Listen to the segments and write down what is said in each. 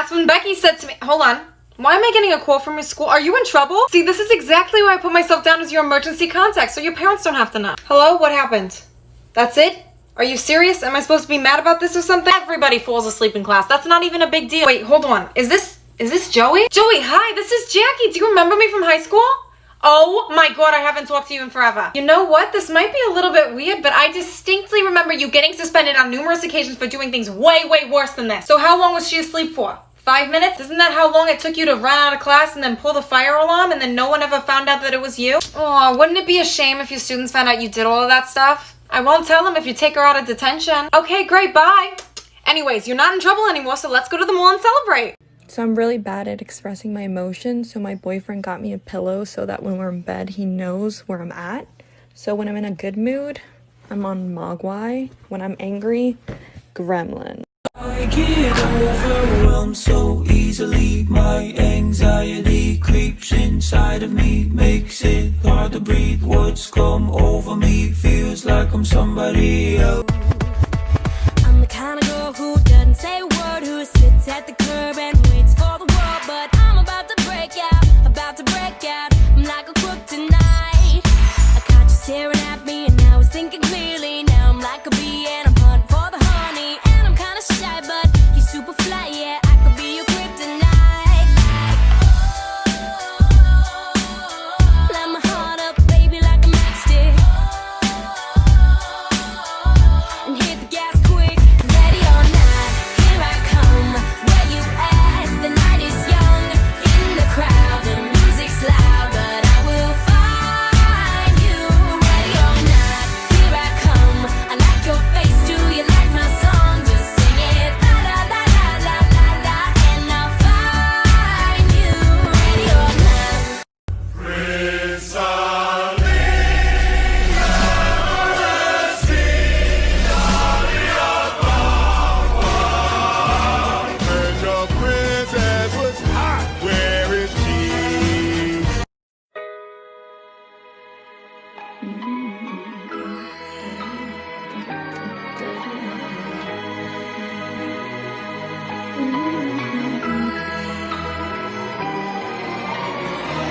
That's when Becky said to me, hold on. Why am I getting a call from your school? Are you in trouble? See, this is exactly why I put myself down as your emergency contact, so your parents don't have to know. Hello? What happened? That's it? Are you serious? Am I supposed to be mad about this or something? Everybody falls asleep in class. That's not even a big deal. Wait, hold on. Is this Joey? Joey, hi, this is Jackie. Do you remember me from high school? Oh my god, I haven't talked to you in forever. You know what? This might be a little bit weird, but I distinctly remember you getting suspended on numerous occasions for doing things way, way worse than this. So how long was she asleep for? 5 minutes? Isn't that how long it took you to run out of class and then pull the fire alarm and then no one ever found out that it was you? Oh, wouldn't it be a shame if your students found out you did all of that stuff? I won't tell them if you take her out of detention. Okay, great, bye. Anyways, you're not in trouble anymore, so let's go to the mall and celebrate. So I'm really bad at expressing my emotions, so my boyfriend got me a pillow so that when we're in bed, he knows where I'm at. So when I'm in a good mood, I'm on Mogwai. When I'm angry, Gremlin. I get overwhelmed so easily. My anxiety creeps inside of me, makes it hard to breathe. What's come over me feels like I'm somebody else. I'm the kind of girl who doesn't say a word, who sits at the curb and waits for the world. But I'm about to break out, about to break out. I'm like a crook tonight. I caught you staring at me and I was thinking clearly. Now I'm like a bee and I'm hunting for the honey. And I'm kinda shy, but you're super fly, yeah. I could be your kryptonite. Light my heart up, baby, like a matchstick. And hit the gas quick. Ready or not, here I come. Where you at? The night is young. In the crowd, the music's loud, but I will find you. Ready or not, here I come. I like your face, do you like my song? Just sing it, la la la la la la la, and I'll find you. Ready or not. Heard your princess was hot. Where is she?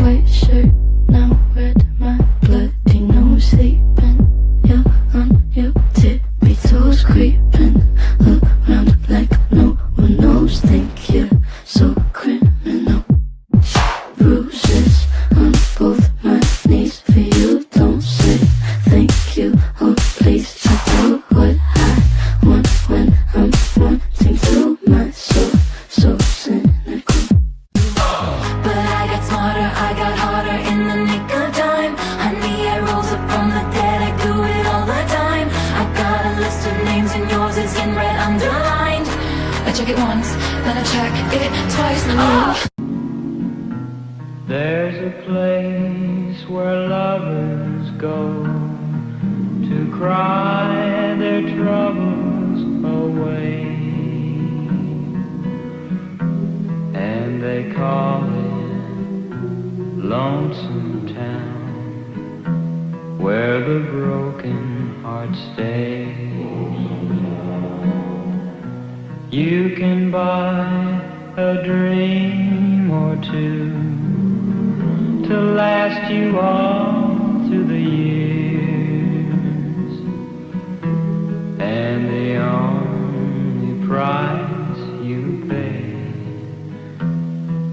White shirt, now red, my bloody nose sleeping. You're on your tippy toes, creeping around like no one knows. Think you're so criminal. Bruises on both my knees for you. Don't say thank you, oh please. I do what I want when I'm wanting to. My soul, so cynical. But I got smarter, I got harder in the nick of time. Honey, I rose up from the dead, I do it all the time. I got a list of names and yours is in red underlined. I check it once, then I check it twice. Oh! There's a place where lovers go to cry their troubles away, and they call it Lonesome Town, where the broken heart stays. You can buy a dream or two to last you all through the years, and the only price you pay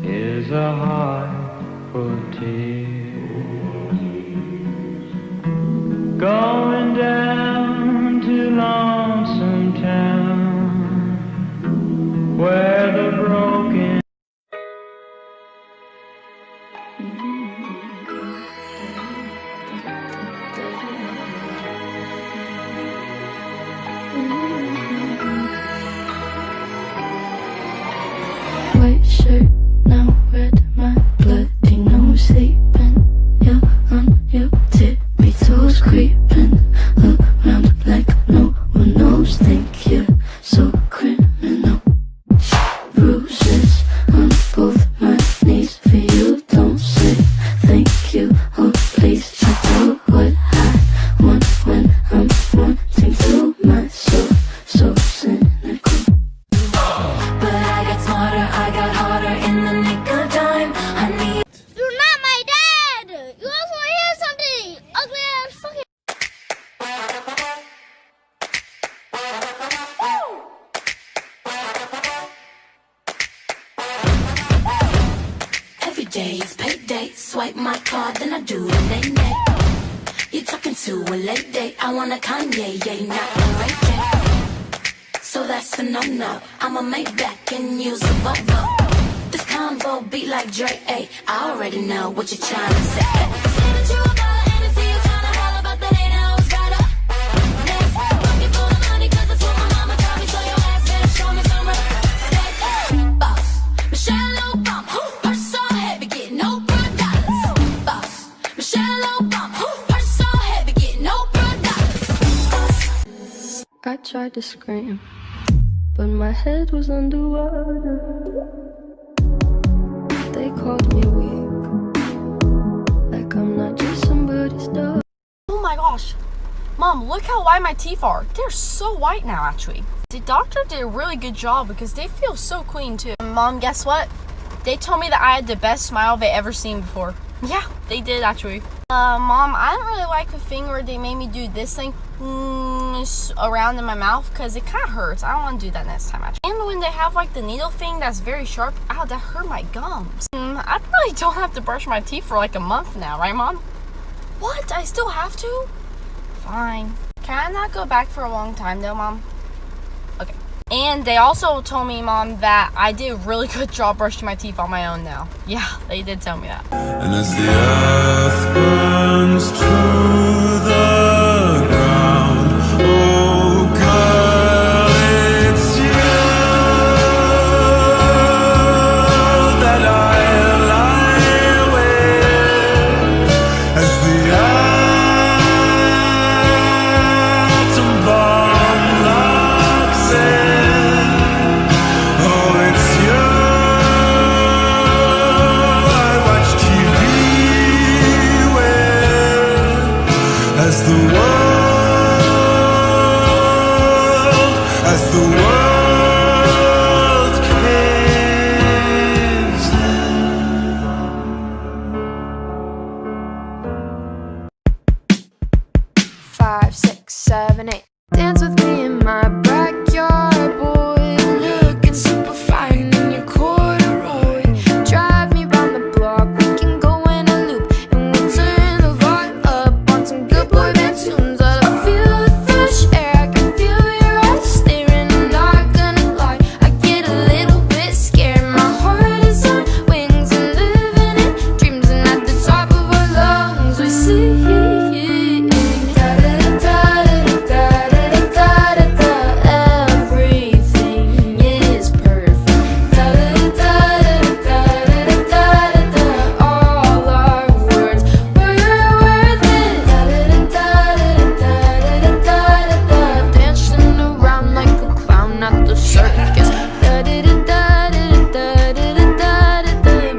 is a heart full of tears. Going down to Lonesome Town, where the broken White shirt, now red, my bloody nose sleeping. birthday, it's payday. Swipe my card, then I do the nay-nay. You're talking to a late date. I want a Kanye, yeah, not a Ray J. So that's a no-no. I'ma make back and use a Volvo. This convo beat like Drake, ayy. I already know what you're trying to say. Say that you a baller and I see you trying to holler, but that ain't how it's right up. Next, looking for the money 'cause that's what my mama taught me. So your ass better show me some respect. Boss, Michelle Obama, purse so heavy, get no $1. Boss, Michelle Obama, purse so heavy, get no $1. I tried to scream, but my head was underwater. They called me weak, like I'm not just somebody's dog. Oh my gosh. Mom, look how white my teeth are. They're so white now, actually. The doctor did a really good job because they feel so clean, too. And Mom, guess what? They told me that I had the best smile they ever seen before. Yeah, they did, actually. Mom, I don't really like the thing where they made me do this thing around in my mouth because it kind of hurts. I don't want to do that next time, actually. And when they have like the needle thing that's very sharp, ow, that hurt my gums. I probably don't have to brush my teeth for like a month now, right, Mom? What? I still have to? Fine. Can I not go back for a long time though, Mom? Okay. And they also told me, Mom, that I did a really good job brushing my teeth on my own now. Yeah, they did tell me that. And as the earth burns to the ground, oh girl, it's you that I lie with. As the atom bomb locks in, oh it's you I watch TV with. As the world caves in. 5, 6, 7, 8. Dance with me in my backyard, boy. Looking super fine in your corduroy. Drive me round the block, we can go in a loop, and we'll turn the vibe up on some good boy band tunes. I feel the fresh air, I can feel your eyes staring. I'm not gonna lie, I get a little bit scared. My heart is on wings and living in dreams, and at the top of our lungs we see. Everything is perfect. All our words were worth it. Dancing around like a clown at the circus.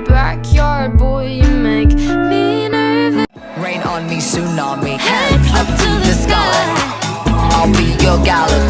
Backyard boy, you make me nervous. Rain on me, tsunami, hands up to the sky. I'll be your galaxy.